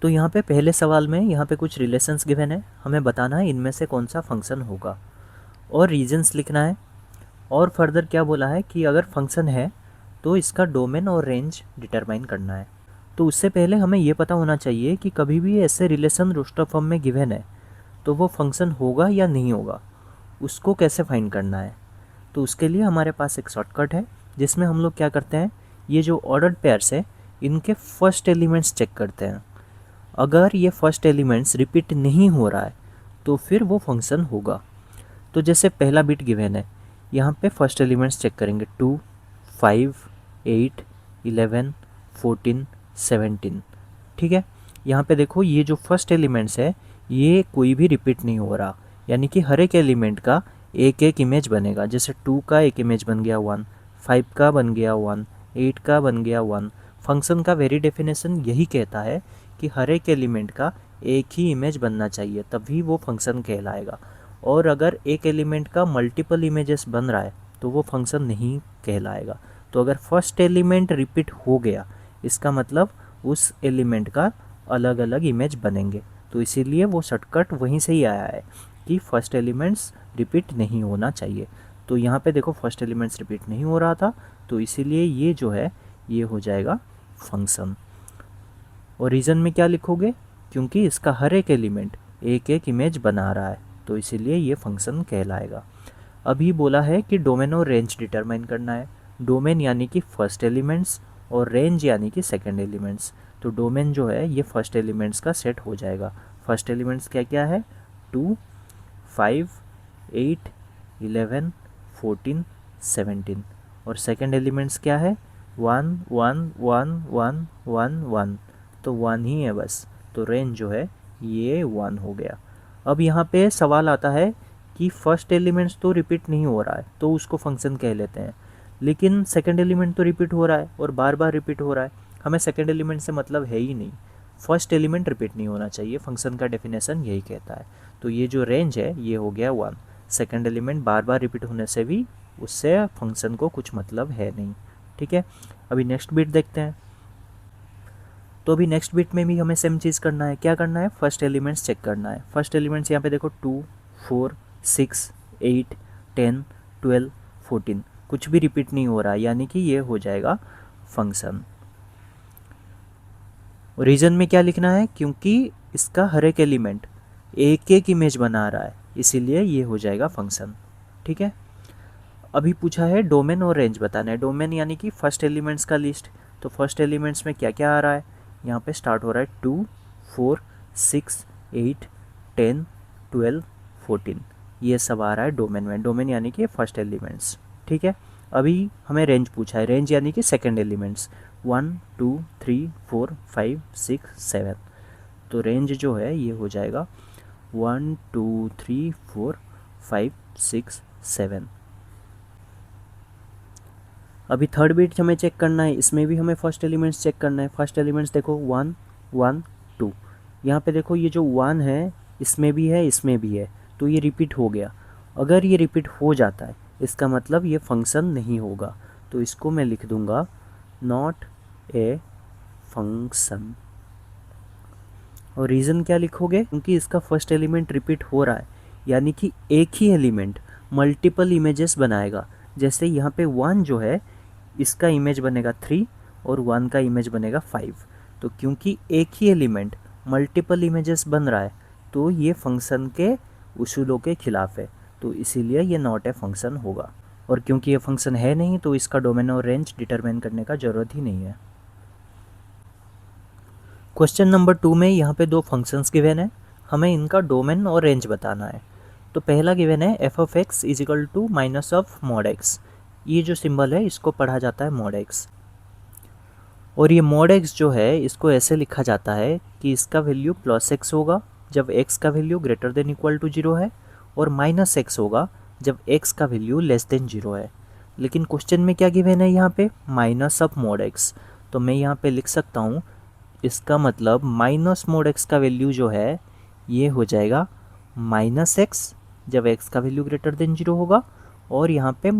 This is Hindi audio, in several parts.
तो यहाँ पे पहले सवाल में यहाँ पे कुछ रिलेशंस गिवन है, हमें बताना है इनमें से कौन सा फंक्शन होगा और रीजन्स लिखना है। और फर्दर क्या बोला है कि अगर फंक्शन है तो इसका डोमेन और रेंज डिटरमाइन करना है। तो उससे पहले हमें ये पता होना चाहिए कि कभी भी ऐसे रिलेशन रोस्टर फॉर्म में गिवन है तो वो फंक्शन होगा या नहीं होगा, उसको कैसे फाइंड करना है। तो उसके लिए हमारे पास एक शॉर्टकट है जिसमें हम लोग क्या करते हैं, ये जो ऑर्डर्ड पेयर्स है इनके फर्स्ट एलिमेंट्स चेक करते हैं। अगर ये फर्स्ट एलिमेंट्स रिपीट नहीं हो रहा है तो फिर वो फंक्शन होगा। तो जैसे पहला बिट गिवन है, यहाँ पे फर्स्ट एलिमेंट्स चेक करेंगे 2, 5, 8, 11, 14, 17। ठीक है, यहाँ पे देखो ये जो फर्स्ट एलिमेंट्स है ये कोई भी रिपीट नहीं हो रहा, यानी कि हर एक एलिमेंट का एक एक इमेज बनेगा। जैसे 2 का एक इमेज बन गया 1, 5 का बन गया 1, 8 का बन गया 1। फंक्शन का वेरी डेफिनेशन यही कहता है कि हर एक एलिमेंट का एक ही इमेज बनना चाहिए, तभी वो फंक्शन कहलाएगा। और अगर एक एलिमेंट का मल्टीपल इमेजेस बन रहा है तो वो फंक्शन नहीं कहलाएगा। तो अगर फर्स्ट एलिमेंट रिपीट हो गया इसका मतलब उस एलिमेंट का अलग अलग इमेज बनेंगे। तो इसीलिए वो शॉर्टकट वहीं से ही आया है कि फर्स्ट एलिमेंट्स रिपीट नहीं होना चाहिए। तो यहाँ पे देखो फर्स्ट एलिमेंट्स रिपीट नहीं हो रहा था, तो इसीलिए ये जो है ये हो जाएगा फंक्शन। और रीज़न में क्या लिखोगे, क्योंकि इसका हर एक एलिमेंट एक एक इमेज बना रहा है तो इसीलिए ये फंक्शन कहलाएगा। अभी बोला है कि डोमेन और रेंज डिटरमाइन करना है। डोमेन यानी कि फर्स्ट एलिमेंट्स और रेंज यानी कि सेकंड एलिमेंट्स। तो डोमेन जो है ये फर्स्ट एलिमेंट्स का सेट हो जाएगा। फर्स्ट एलिमेंट्स क्या क्या है, 2, 5, 8, 11, 14, 17। और सेकंड एलिमेंट्स क्या है, 1, 1, 1, 1, 1, 1। तो 1 ही है बस। तो रेंज जो है ये 1 हो गया। अब यहाँ पे सवाल आता है कि फर्स्ट एलिमेंट्स तो रिपीट नहीं हो रहा है तो उसको फंक्शन कह लेते हैं, लेकिन सेकंड एलिमेंट तो रिपीट हो रहा है और बार बार रिपीट हो रहा है। हमें सेकंड एलिमेंट से मतलब है ही नहीं, फर्स्ट एलिमेंट रिपीट नहीं होना चाहिए, फंक्शन का डेफिनेशन यही कहता है। तो ये जो रेंज है ये हो गया 1। सेकंड एलिमेंट बार बार रिपीट होने से भी उससे फंक्शन को कुछ मतलब है नहीं। ठीक है, अभी नेक्स्ट बिट देखते हैं। तो अभी नेक्स्ट बिट में भी हमें सेम चीज़ करना है। क्या करना है, फर्स्ट एलिमेंट्स चेक करना है। फर्स्ट एलिमेंट्स यहाँ पे देखो 2, 4, 6, 8, 10, 12, 14, कुछ भी रिपीट नहीं हो रहा है, यानी कि ये हो जाएगा फंक्शन। रीज़न में क्या लिखना है, क्योंकि इसका हर एक एलिमेंट एक एक इमेज बना रहा है इसीलिए ये हो जाएगा फंक्शन। ठीक है, अभी पूछा है डोमेन और रेंज बताना है। डोमेन यानी कि फर्स्ट एलिमेंट्स का लिस्ट। तो फर्स्ट एलिमेंट्स में क्या क्या आ रहा है, यहाँ पे स्टार्ट हो रहा है 2, 4, 6, 8, 10, 12, 14, ये सब आ रहा है डोमेन में। डोमेन यानी कि फर्स्ट एलिमेंट्स। ठीक है, अभी हमें रेंज पूछा है। रेंज यानी कि सेकंड एलिमेंट्स 1, 2, 3, 4, 5, 6, 7। तो रेंज जो है ये हो जाएगा 1, 2, 3, 4, 5, 6, 7। अभी थर्ड बिट हमें चेक करना है, इसमें भी हमें फर्स्ट एलिमेंट्स चेक करना है। फर्स्ट एलिमेंट्स देखो 1, 1, 2। यहाँ पे देखो ये जो 1 है इसमें भी है इसमें भी है, तो ये रिपीट हो गया। अगर ये रिपीट हो जाता है इसका मतलब ये फंक्शन नहीं होगा, तो इसको मैं लिख दूंगा नॉट ए फंक्शन। और रीज़न क्या लिखोगे, क्योंकि इसका फर्स्ट एलिमेंट रिपीट हो रहा है, यानी कि एक ही एलिमेंट मल्टीपल इमेजेस बनाएगा। जैसे यहाँ पे 1 जो है इसका इमेज बनेगा 3 और 1 का इमेज बनेगा 5। तो क्योंकि एक ही एलिमेंट मल्टीपल इमेजेस बन रहा है तो ये फंक्शन के उसूलों के खिलाफ है, तो इसीलिए ये नॉट ए फंक्शन होगा। और क्योंकि ये फंक्शन है नहीं तो इसका डोमेन और रेंज डिटरमाइन करने का ज़रूरत ही नहीं है। क्वेश्चन नंबर 2 में यहाँ पे दो फंक्शंस गिवन है, हमें इनका डोमेन और रेंज बताना है। तो पहला गिवन है f of x is equal to minus of mod x. ये जो सिंबल है इसको पढ़ा जाता है मॉड एक्स। और ये मॉड एक्स जो है इसको ऐसे लिखा जाता है कि इसका वैल्यू प्लस एक्स होगा जब एक्स का value greater than equal to 0 है, और माइनस एक्स होगा जब एक्स का वैल्यू लेस देन 0 है। लेकिन क्वेश्चन में क्या गिवन है यहाँ पे, माइनस ऑफ मॉड एक्स। तो मैं यहाँ पे लिख सकता हूँ इसका मतलब माइनस मॉड एक्स का वैल्यू जो है ये हो जाएगा माइनस एक्स जब एक्स का वैल्यू ग्रेटर देन 0 होगा, और यहाँ पे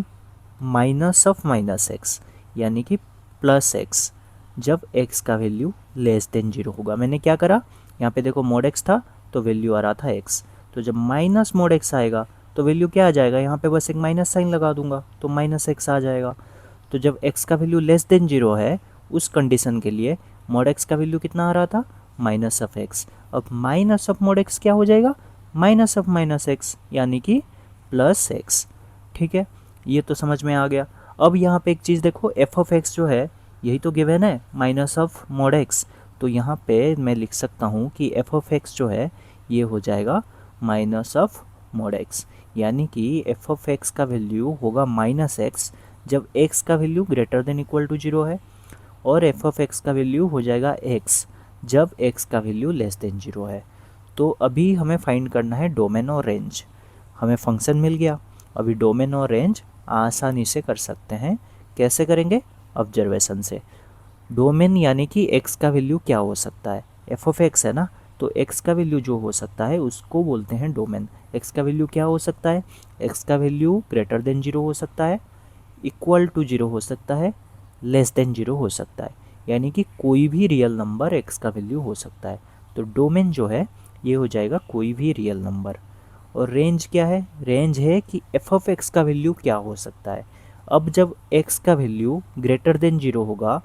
माइनस ऑफ माइनस एक्स यानी कि प्लस एक्स जब x का वैल्यू लेस देन 0 होगा। मैंने क्या करा, यहाँ पे देखो mod x था तो वैल्यू आ रहा था x, तो जब माइनस mod x आएगा तो वैल्यू क्या आ जाएगा, यहाँ पे बस एक माइनस साइन लगा दूंगा तो माइनस x आ जाएगा। तो जब x का वैल्यू लेस देन 0 है उस कंडीशन के लिए mod x का वैल्यू कितना आ रहा था, माइनस ऑफ x। अब माइनस ऑफ mod x क्या हो जाएगा, माइनस ऑफ माइनस x, यानी कि प्लस x। ठीक है, ये तो समझ में आ गया। अब यहाँ पे एक चीज़ देखो, एफ ऑफ एक्स जो है यही तो गिवन है, माइनस ऑफ mod x। तो यहाँ पे मैं लिख सकता हूँ कि एफ ऑफ एक्स जो है ये हो जाएगा माइनस ऑफ mod x, यानी कि एफ ऑफ एक्स का वैल्यू होगा माइनस एक्स जब x का value greater than equal to 0 है, और एफ ऑफ एक्स का वैल्यू हो जाएगा x जब x का वैल्यू लेस देन 0 है। तो अभी हमें फाइंड करना है डोमेन और रेंज। हमें फंक्शन मिल गया, अभी डोमेन और रेंज आसानी से कर सकते हैं। कैसे करेंगे, ऑब्जर्वेशन से। डोमेन यानी कि x का वैल्यू क्या हो सकता है, एफ ऑफ एक्स है ना, तो x का वैल्यू जो हो सकता है उसको बोलते हैं डोमेन। x का वैल्यू क्या हो सकता है, x का वैल्यू ग्रेटर देन 0 हो सकता है, इक्वल टू 0 हो सकता है, लेस देन 0 हो सकता है, यानी कि कोई भी रियल नंबर x का वैल्यू हो सकता है। तो डोमेन जो है ये हो जाएगा कोई भी रियल नंबर। और रेंज क्या है, रेंज है कि एफ ऑफ एक्स का वैल्यू क्या हो सकता है। अब जब x का वैल्यू ग्रेटर देन 0 होगा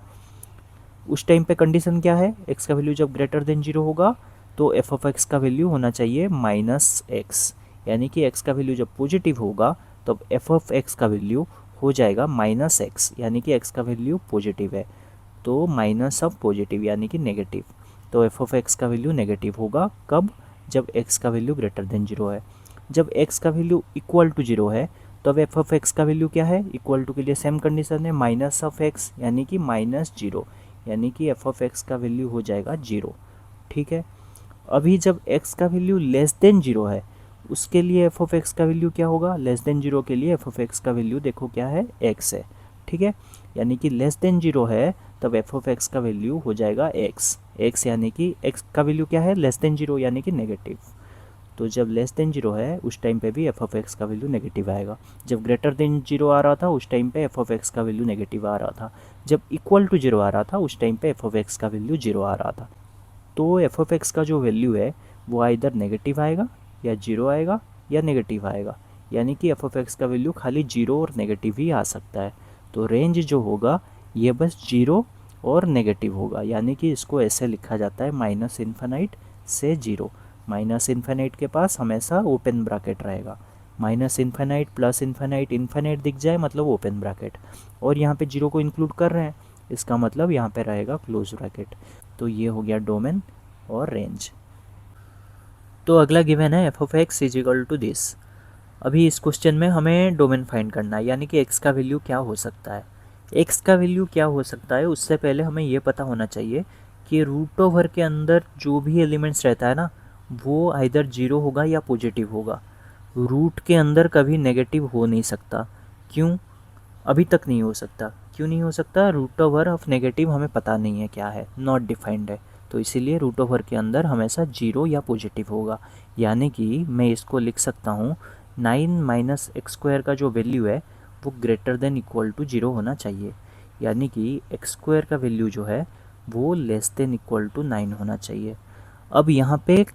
उस टाइम पे कंडीशन क्या है, x का वैल्यू जब ग्रेटर देन 0 होगा तो एफ ऑफ एक्स का वैल्यू होना चाहिए माइनस एक्स, यानी कि x का वैल्यू जब पॉजिटिव होगा तब एफ ऑफ एक्स का वैल्यू हो जाएगा माइनस एक्स, यानी कि x का वैल्यू पॉजिटिव है तो माइनस ऑफ पॉजिटिव यानी कि नेगेटिव। तो एफ ऑफ एक्स का वैल्यू नेगेटिव होगा कब, जब x का वैल्यू ग्रेटर देन 0 है। जब x का वैल्यू इक्वल टू 0 है तब एफ ऑफ एक्स का वैल्यू क्या है, इक्वल टू के लिए सेम कंडीशन है माइनस ऑफ एक्स, यानी कि माइनस 0, यानी कि एफ ऑफ एक्स का वैल्यू हो जाएगा 0। ठीक है, अभी जब x का वैल्यू लेस देन 0 है उसके लिए एफ ऑफ एक्स का वैल्यू क्या होगा, लेस देन 0 के लिए एफ ऑफ एक्स का वैल्यू देखो क्या है, x है। ठीक है, यानी कि लेस देन 0 है तब एफ ऑफ एक्स का वैल्यू हो जाएगा x यानी कि x का वैल्यू क्या है, लेस देन 0 यानी कि नेगेटिव। तो जब लेस देन 0 है उस टाइम पे भी एफ ऑफ एक्स का वैल्यू नेगेटिव आएगा। जब ग्रेटर देन 0 आ रहा था उस टाइम पे एफ ऑफ एक्स का वैल्यू नेगेटिव आ रहा था। जब इक्वल टू 0 आ रहा था उस टाइम पे एफ ऑफ एक्स का वैल्यू 0 आ रहा था। तो एफ ऑफ एक्स का जो वैल्यू है वो इधर नेगेटिव आएगा या 0 आएगा या नेगेटिव आएगा, यानी कि एफ ऑफ एक्स का वैल्यू खाली 0 और नेगेटिव ही आ सकता है। तो रेंज जो होगा ये बस 0 और नेगेटिव होगा, यानी कि इसको ऐसे लिखा जाता है माइनस इन्फिनाइट से 0। माइनस इन्फिनाइट के पास हमेशा ओपन ब्रैकेट रहेगा, minus infinite plus infinite, infinite दिख जाए मतलब ओपन ब्रैकेट, और यहाँ पे 0 को इंक्लूड कर रहे हैं इसका मतलब यहाँ पे रहेगा क्लोज ब्रैकेट। तो ये हो गया डोमेन और रेंज। तो अगला गिवन है f of x is equal to this. अभी इस क्वेश्चन में हमें डोमेन फाइंड करना है, यानी कि x का वैल्यू क्या हो सकता है। x का वैल्यू क्या हो सकता है उससे पहले हमें ये पता होना चाहिए कि रूट ओवर के अंदर जो भी एलिमेंट्स रहता है ना वो आइदर 0 होगा या पॉजिटिव होगा। रूट के अंदर कभी नेगेटिव हो नहीं सकता। क्यों, अभी तक नहीं हो सकता। क्यों नहीं हो सकता, रूट ओवर ऑफ नेगेटिव हमें पता नहीं है क्या है, नॉट डिफाइंड है, तो इसीलिए रूट ओवर के अंदर हमेशा 0 या पॉजिटिव होगा। यानी कि मैं इसको लिख सकता हूँ 9 माइनस एक्स स्क्वायर का जो वैल्यू है वो ग्रेटर देन इक्वल टू 0 होना चाहिए, यानी कि एक्स स्क्वायर का वैल्यू जो है वो लेस देन इक्वल टू 9 होना चाहिए। अब यहाँ पे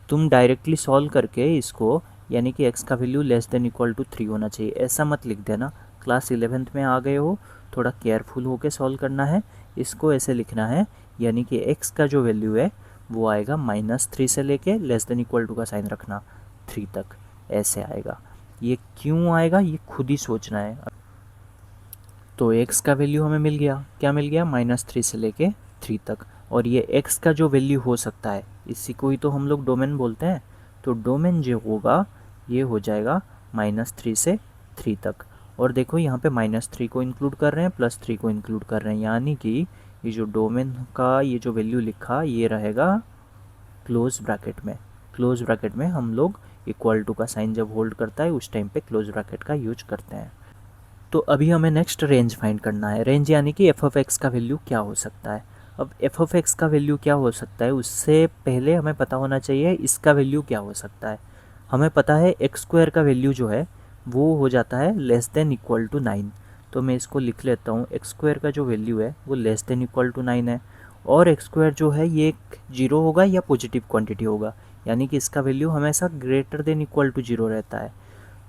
तुम डायरेक्टली सॉल्व करके इसको, यानी कि x का value less than equal to 3 होना चाहिए, ऐसा मत लिख देना। क्लास 11th में आ गए हो, थोड़ा केयरफुल होके सॉल्व करना है। इसको ऐसे लिखना है, यानी कि x का जो वैल्यू है वो आएगा -3 से लेके लेस देन इक्वल टू का साइन रखना 3 तक, ऐसे आएगा। ये क्यों आएगा ये खुद ही सोचना है। तो x का वैल्यू हमें मिल गया, क्या मिल गया, -3 से लेके 3 तक। और ये x का जो वैल्यू हो सकता है इसी को ही तो हम लोग डोमेन बोलते हैं। तो डोमेन जो होगा ये हो जाएगा -3 से 3 तक। और देखो यहाँ पे -3 को इंक्लूड कर रहे हैं, +3 को इंक्लूड कर रहे हैं, यानी कि ये जो डोमेन का ये जो वैल्यू लिखा ये रहेगा क्लोज ब्रैकेट में। क्लोज ब्रैकेट में हम लोग इक्वल टू का साइन जब होल्ड करता है उस टाइम पे क्लोज ब्रैकेट का यूज करते हैं। तो अभी हमें नेक्स्ट रेंज फाइंड करना है। रेंज यानी कि एफ ऑफ एक्स का वैल्यू क्या हो सकता है। अब एफ ऑफ एक्स का वैल्यू क्या हो सकता है उससे पहले हमें पता होना चाहिए इसका वैल्यू क्या हो सकता है। हमें पता है एक्स स्क्वायर का वैल्यू जो है वो हो जाता है लेस देन इक्वल टू 9। तो मैं इसको लिख लेता हूँ, एक्स स्क्वायर का जो वैल्यू है वो लेस देन इक्वल टू 9 है, और एक्स स्क्वायर जो है ये एक जीरो होगा या पॉजिटिव क्वांटिटी होगा, यानी कि इसका वैल्यू हमेशा greater than equal to zero रहता है।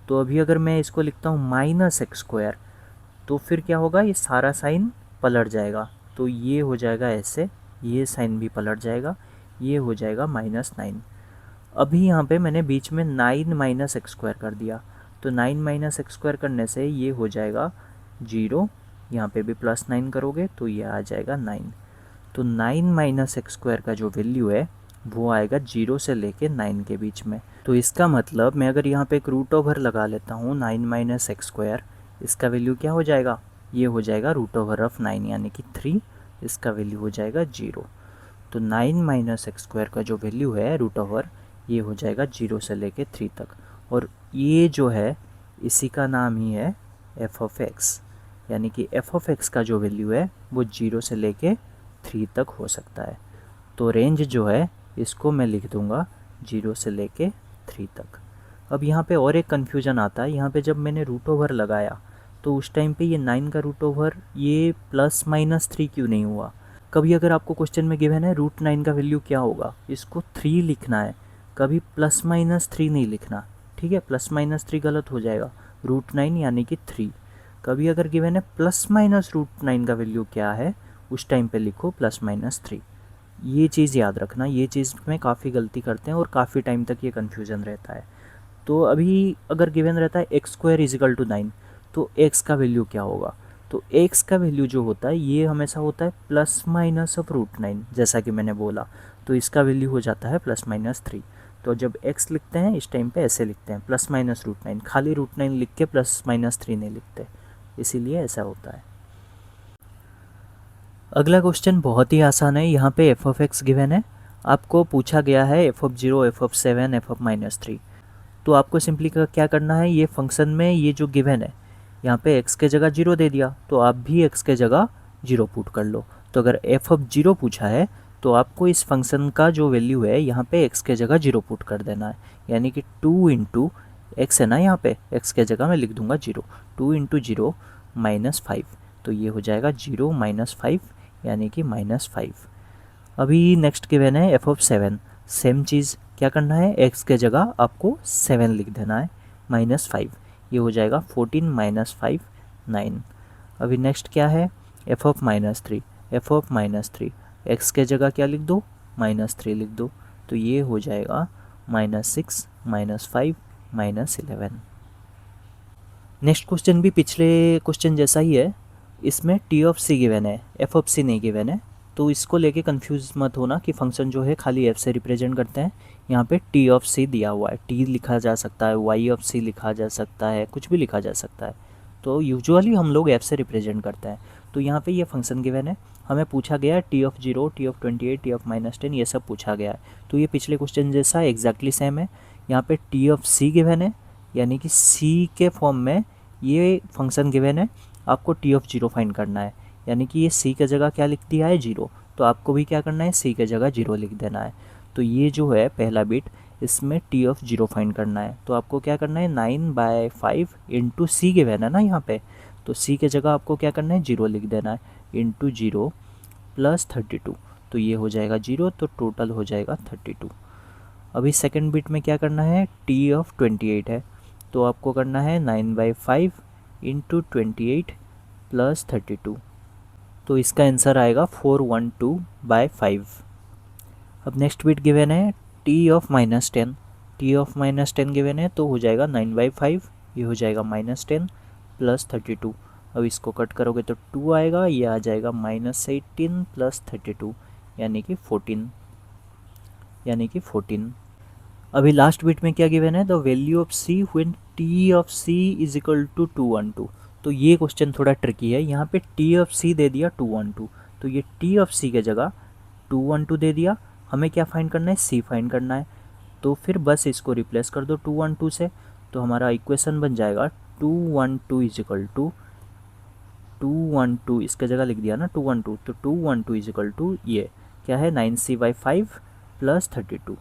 तो अभी अगर मैं इसको लिखता हूँ माइनस एक्स स्क्वायर, तो फिर क्या होगा, ये सारा साइन पलट जाएगा, तो ये हो जाएगा ऐसे, ये साइन भी पलट जाएगा, ये हो जाएगा -9। अभी यहाँ पे मैंने बीच में 9 माइनस एक्स स्क्वायर कर दिया, तो 9 माइनस एक्स स्क्वायर करने से ये हो जाएगा 0, यहाँ पे भी +9 करोगे तो ये आ जाएगा 9। तो 9 माइनस एक्स स्क्वायर का जो वैल्यू है वो आएगा 0 से लेके 9 के बीच में। तो इसका मतलब मैं अगर यहाँ पे एक रूट ओवर लगा लेता हूँ 9 माइनस एक्स स्क्वायर, इसका वैल्यू क्या हो जाएगा, ये हो जाएगा √9 यानी कि 3, इसका वैल्यू हो जाएगा 0। तो 9 माइनस एक्स स्क्वायर का जो वैल्यू है √, ये हो जाएगा 0 से लेके 3 तक, और ये जो है इसी का नाम ही है f(x), यानी कि f(x) का जो वैल्यू है वो 0 से लेके 3 तक हो सकता है। तो रेंज जो है इसको मैं लिख दूंगा 0 से लेके 3 तक। अब यहाँ पे और एक कन्फ्यूज़न आता है, यहाँ पे जब मैंने √, लगाया तो उस टाइम पे ये 9 का √, ये +-3 क्यों नहीं हुआ। कभी अगर आपको क्वेश्चन में गिवन है √9 का वैल्यू क्या होगा, इसको 3 लिखना है, कभी +-3 नहीं लिखना, ठीक है, +-3 गलत हो जाएगा, √9 यानी कि 3। कभी अगर गिवन है ±√9 का वैल्यू क्या है, उस टाइम पे लिखो +-3। ये चीज़ याद रखना, ये चीज़ में काफ़ी गलती करते हैं और काफ़ी टाइम तक ये कन्फ्यूज़न रहता है। तो अभी अगर गिवन रहता है x² = 9, तो x का वैल्यू क्या होगा, तो x का वैल्यू जो होता है ये हमेशा होता है ±√9, जैसा कि मैंने बोला, तो इसका वैल्यू हो जाता है +-3। तो जब x लिखते हैं इस टाइम पे ऐसे लिखते हैं +-√9, खाली √9 लिख के +-3 नहीं लिखते, इसीलिए ऐसा होता है। अगला क्वेश्चन बहुत ही आसान है, यहाँ पे f(x) गिवन है, आपको पूछा गया है f(0), f(7), f(-3), तो आपको सिंपली क्या करना है, ये फंक्शन में ये जो गिवन है यहाँ पे x के जगह 0 दे दिया, तो आप भी x के जगह 0 पुट कर लो। तो अगर f(0) पूछा है तो आपको इस फंक्शन का जो वैल्यू है यहाँ पे x के जगह 0 पुट कर देना है, यानी कि 2 इंटू x है ना, यहाँ पे x के जगह मैं लिख दूंगा 0, 2 इंटू 0 -5, तो ये हो जाएगा 0 - 5 यानी कि -5। अभी नेक्स्ट गिवन है f(7), सेम चीज़ क्या करना है, x के जगह आपको 7 लिख देना है, -5, ये हो जाएगा 14 - 5 9। अभी नेक्स्ट क्या है, f(-3), f(-3), x के जगह क्या लिख दो, -3 लिख दो, तो ये हो जाएगा -6 - 5 -11। नेक्स्ट क्वेश्चन भी पिछले क्वेश्चन जैसा ही है, इसमें t(c) गिवन है, f(c) नहीं गिवन है, तो इसको लेके कंफ्यूज मत होना कि फंक्शन जो है खाली f से रिप्रेजेंट करते हैं। यहाँ पे t(c) दिया हुआ है, t लिखा जा सकता है, y(c) लिखा जा सकता है, कुछ भी लिखा जा सकता है, तो यूजुअली हम लोग f से रिप्रेजेंट करते हैं। तो यहाँ पे ये फंक्शन गिवन है, हमें पूछा गया है t(0), t(28), t(-10), ये सब पूछा गया है, तो ये पिछले क्वेश्चन जैसा एग्जैक्टली सेम है। यहाँ पे t(c) गिवन है, यानी कि c के फॉर्म में ये फंक्शन गिवन है, आपको t(0) फाइंड करना है, यानी कि ये c के जगह क्या लिख दिया है 0, तो आपको भी क्या करना है c के जगह 0 लिख देना है। तो ये जो है पहला बिट, इसमें t(0) फाइंड करना है, तो आपको क्या करना है 9/5 इंटू c गिवन है ना यहाँ पे, तो c के जगह आपको क्या करना है 0 लिख देना है, इंटू 0 + 32, तो ये हो जाएगा 0, तो टोटल हो जाएगा 32। अभी सेकंड बिट में क्या करना है, t(28) है, तो आपको करना है 9/5 इंटू 28 + 32, तो इसका आंसर आएगा 412/5। अब नेक्स्ट बिट गिवन है t(-10), t(-10) गिवन है, तो हो जाएगा 9/5, ये हो जाएगा -10 + 32। अब इसको कट करोगे तो 2 आएगा, ये आ जाएगा -18 + 32 यानी कि 14। अभी लास्ट बिट में क्या गिवन है, the value of c when t(c) = 212। तो ये क्वेश्चन थोड़ा ट्रिकी है, यहाँ पे t(c) दे दिया 212, तो ये t(c) के जगह 212 दे दिया, हमें क्या फाइंड करना है, c फाइंड करना है, तो फिर बस इसको रिप्लेस कर दो 212 से, तो हमारा इक्वेशन बन जाएगा 212 इसके जगह लिख दिया ना 212, तो 212 ये क्या है 9c/5 + 32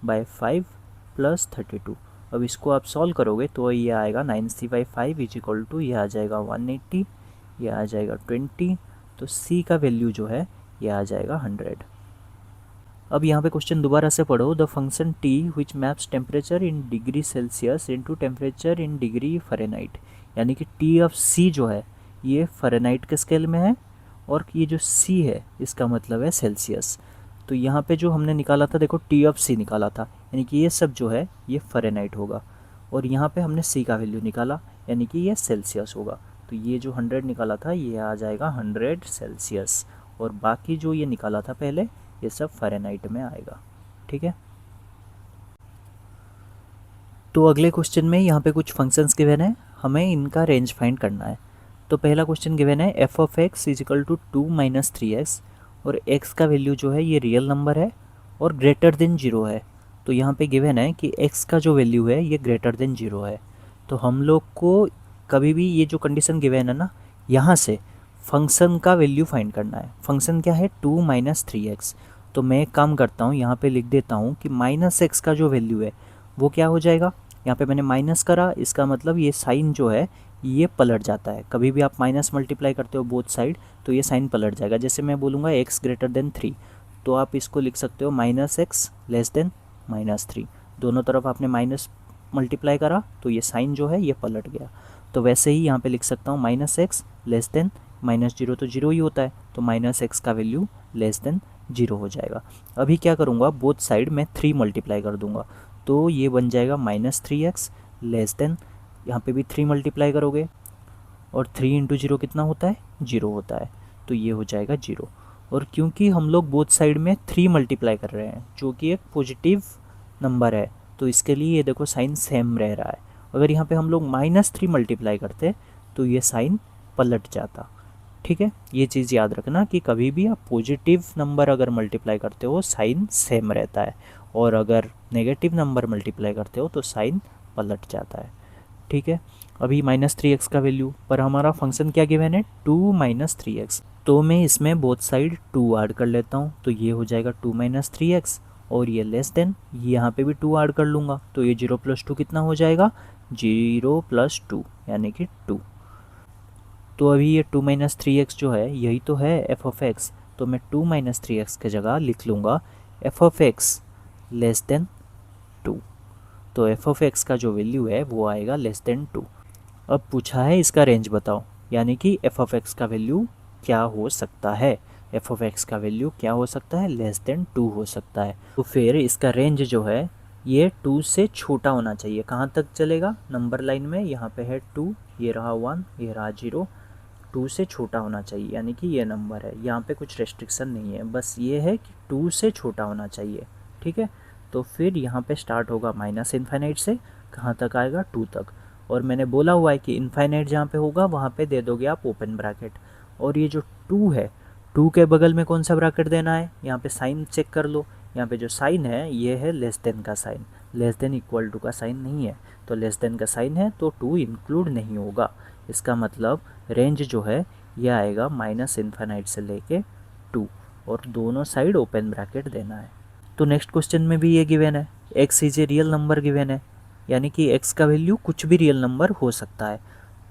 + 32। अब इसको आप सॉल्व करोगे तो ये आएगा 9c/5 इज इक्वल टू, ये आ जाएगा 180, ये आ जाएगा 20, तो c का वैल्यू जो है ये आ जाएगा 100। अब यहाँ पे क्वेश्चन दोबारा से पढ़ो, the function t which maps temperature in degree Celsius into temperature in degree Fahrenheit, यानी कि t ऑफ c जो है ये फ़ारेनहाइट के स्केल में है और ये जो c है इसका मतलब है सेल्सियस। तो यहाँ पे जो हमने निकाला था देखो t ऑफ c निकाला था, यानी कि ये सब जो है ये फ़ारेनहाइट होगा, और यहाँ पे हमने c का वैल्यू निकाला यानी कि ये सेल्सियस होगा। तो ये जो 100 निकाला था ये आ जाएगा 100 सेल्सियस, और बाकी जो ये निकाला था पहले ये सब फ़ारेनहाइट में आएगा। ठीक है, तो अगले क्वेश्चन में यहाँ पे कुछ फंक्शंस गिवन है, हमें इनका रेंज फाइंड करना है। तो पहला क्वेश्चन गिवन है f of x is equal to 2 minus 3x, और x का वैल्यू जो है ये रियल नंबर है और ग्रेटर देन 0 है। तो यहाँ पे गिवन है कि x का जो वैल्यू है ये ग्रेटर देन 0 है। तो हम लोग को कभी भी ये जो कंडीशन गिवन है ना, यहाँ से फंक्शन का वैल्यू फाइंड करना है। फंक्शन क्या है 2 माइनस 3x। तो मैं एक काम करता हूँ, यहाँ पे लिख देता हूँ कि माइनस x का जो वैल्यू है वो क्या हो जाएगा, यहाँ पे मैंने माइनस करा, इसका मतलब ये साइन जो है ये पलट जाता है। कभी भी आप माइनस मल्टीप्लाई करते हो बोथ साइड तो ये साइन पलट जाएगा। जैसे मैं बोलूँगा x ग्रेटर देन 3, तो आप इसको लिख सकते हो minus x less than minus 3। दोनों तरफ आपने माइनस मल्टीप्लाई करा तो ये साइन जो है ये पलट गया। तो वैसे ही यहाँ पे लिख सकता हूँ minus x less than minus 0, तो 0 ही होता है, तो माइनस एक्स का वैल्यू लेस देन 0 हो जाएगा। अभी क्या करूँगा, बोथ साइड मैं 3 मल्टीप्लाई कर दूँगा, तो ये बन जाएगा माइनस 3x लेस देन, यहाँ पे भी 3 मल्टीप्लाई करोगे और 3 इंटू 0 कितना होता है, 0 होता है, तो ये हो जाएगा 0। और क्योंकि हम लोग बोथ साइड में 3 मल्टीप्लाई कर रहे हैं जो कि एक पॉजिटिव नंबर है, तो इसके लिए ये देखो साइन सेम रह रहा है। अगर यहाँ पे हम लोग माइनस 3 मल्टीप्लाई करते तो ये साइन पलट जाता। ठीक है, ये चीज़ याद रखना कि कभी भी आप पॉजिटिव नंबर अगर मल्टीप्लाई करते हो साइन सेम रहता है, और अगर नेगेटिव नंबर मल्टीप्लाई करते हो तो साइन पलट जाता है। ठीक है, अभी माइनस 3x का वैल्यू पर हमारा फंक्शन क्या गिवन है 2 माइनस 3x, तो मैं इसमें बोथ साइड 2 ऐड कर लेता हूँ, तो ये हो जाएगा 2 माइनस 3x, और ये लेस देन, यहाँ पे भी 2 ऐड कर लूँगा, तो ये 0 प्लस 2 कितना हो जाएगा, 0 प्लस 2 यानी कि 2। तो अभी ये 2 माइनस 3x जो है यही तो है f ऑफ x, तो मैं 2 माइनस 3x के जगह लिख लूँगा f of x less than 2। तो f ऑफ x का जो वैल्यू है वो आएगा लेस देन 2। अब पूछा है इसका रेंज बताओ, यानी कि f ऑफ x का वैल्यू क्या हो सकता है। f ऑफ x का वैल्यू क्या हो सकता है, लेस देन 2 हो सकता है। तो फिर इसका रेंज जो है ये 2 से छोटा होना चाहिए। कहाँ तक चलेगा, नंबर लाइन में यहाँ पे है 2, ये रहा 1, ये रहा 0, 2 से छोटा होना चाहिए, यानी कि ये नंबर है। यहाँ पे कुछ रेस्ट्रिक्शन नहीं है, बस ये है कि 2 से छोटा होना चाहिए। ठीक है, तो फिर यहाँ पे स्टार्ट होगा माइनस इन्फाइनाइट से, कहाँ तक आएगा 2 तक। और मैंने बोला हुआ है कि इन्फाइनाइट जहाँ पे होगा वहाँ पे दे दोगे आप ओपन ब्रैकेट। और ये जो 2 है, 2 के बगल में कौन सा ब्रैकेट देना है, यहाँ पे साइन चेक कर लो। यहाँ पे जो साइन है ये है लेस देन का sign, less than equal to का साइन नहीं है, तो लेस देन का साइन है तो 2 इंक्लूड नहीं होगा। इसका मतलब रेंज जो है ये आएगा माइनस इन्फाइनाइट से लेके 2, और दोनों साइड ओपन ब्रैकेट देना है। तो नेक्स्ट क्वेश्चन में भी ये गिवन है, x is a real number given है, यानी कि x का वैल्यू कुछ भी रियल नंबर हो सकता है।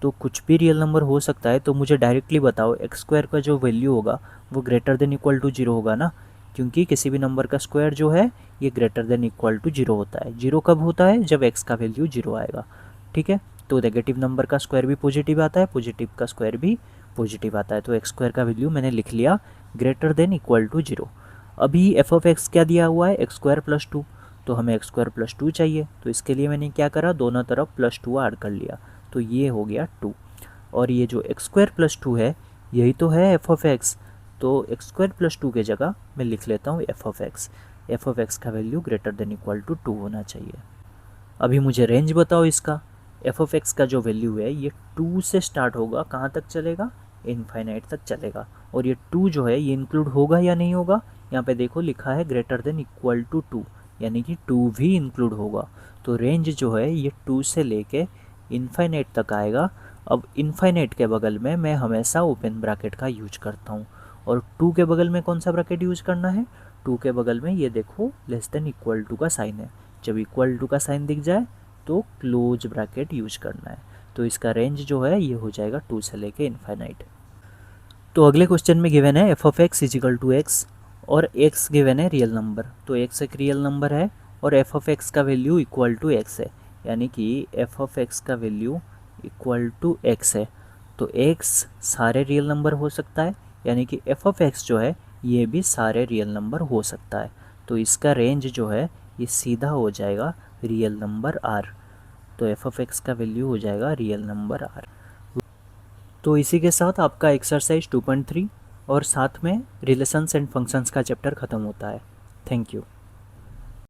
तो कुछ भी रियल नंबर हो सकता है, तो मुझे डायरेक्टली बताओ x स्क्वायर का जो वैल्यू होगा वो ग्रेटर देन इक्वल टू 0 होगा ना, क्योंकि किसी भी नंबर का स्क्वायर जो है ये ग्रेटर देन इक्वल टू 0 होता है। 0 कब होता है, जब x का वैल्यू 0 आएगा। ठीक है, तो नेगेटिव नंबर का स्क्वायर भी पॉजिटिव आता है, पॉजिटिव का स्क्वायर भी पॉजिटिव आता है। तो x स्क्वायर का वैल्यू मैंने लिख लिया ग्रेटर देन इक्वल टू 0। अभी f ऑफ x क्या दिया हुआ है, x स्क्वायर प्लस 2, तो हमें x स्क्वायर प्लस 2 चाहिए, तो इसके लिए मैंने क्या करा, दोनों तरफ प्लस 2 ऐड कर लिया, तो ये हो गया 2। और ये जो x स्क्वायर प्लस 2 है यही तो है f ऑफ x, तो x स्क्वायर प्लस 2 के जगह मैं लिख लेता हूँ f of x। f of x का value greater than equal to 2 होना चाहिए। अभी मुझे रेंज बताओ इसका, f ऑफ x का जो वैल्यू है ये 2 से स्टार्ट होगा, कहाँ तक चलेगा, इनफाइनाइट तक चलेगा। और ये 2 जो है ये इंक्लूड होगा या नहीं होगा, यहाँ पे देखो लिखा है ग्रेटर देन इक्वल टू 2, यानी कि 2 भी इंक्लूड होगा। तो रेंज जो है ये 2 से लेके इनफाइनाइट तक आएगा। अब इनफाइनाइट के बगल में मैं हमेशा ओपन ब्रैकेट का यूज करता हूँ, और 2 के बगल में कौन सा ब्रैकेट यूज करना है, 2 के बगल में ये देखो लेस देन इक्वल टू का साइन है। जब इक्वल टू का साइन दिख जाए तो क्लोज ब्रैकेट यूज करना है। तो इसका रेंज जो है ये हो जाएगा 2 से लेके इनफाइनाइट। तो अगले क्वेश्चन में गिवन है f of x is equal to x और एक्स गिवन है रियल नंबर। तो एक्स एक रियल नंबर है और एफ ऑफ एक्स का वैल्यू इक्वल टू एक्स है, यानी कि एफ ऑफ एक्स का वैल्यू इक्वल टू एक्स है। तो एक्स सारे रियल नंबर हो सकता है, यानी कि एफ ऑफ एक्स जो है ये भी सारे रियल नंबर हो सकता है। तो इसका रेंज जो है ये सीधा हो जाएगा रियल नंबर आर। तो एफ ऑफ एक्स का वैल्यू हो जाएगा रियल नंबर आर। तो इसी के साथ आपका एक्सरसाइज 2.3 और साथ में रिलेशंस एंड फंक्शंस का चैप्टर ख़त्म होता है। Thank you.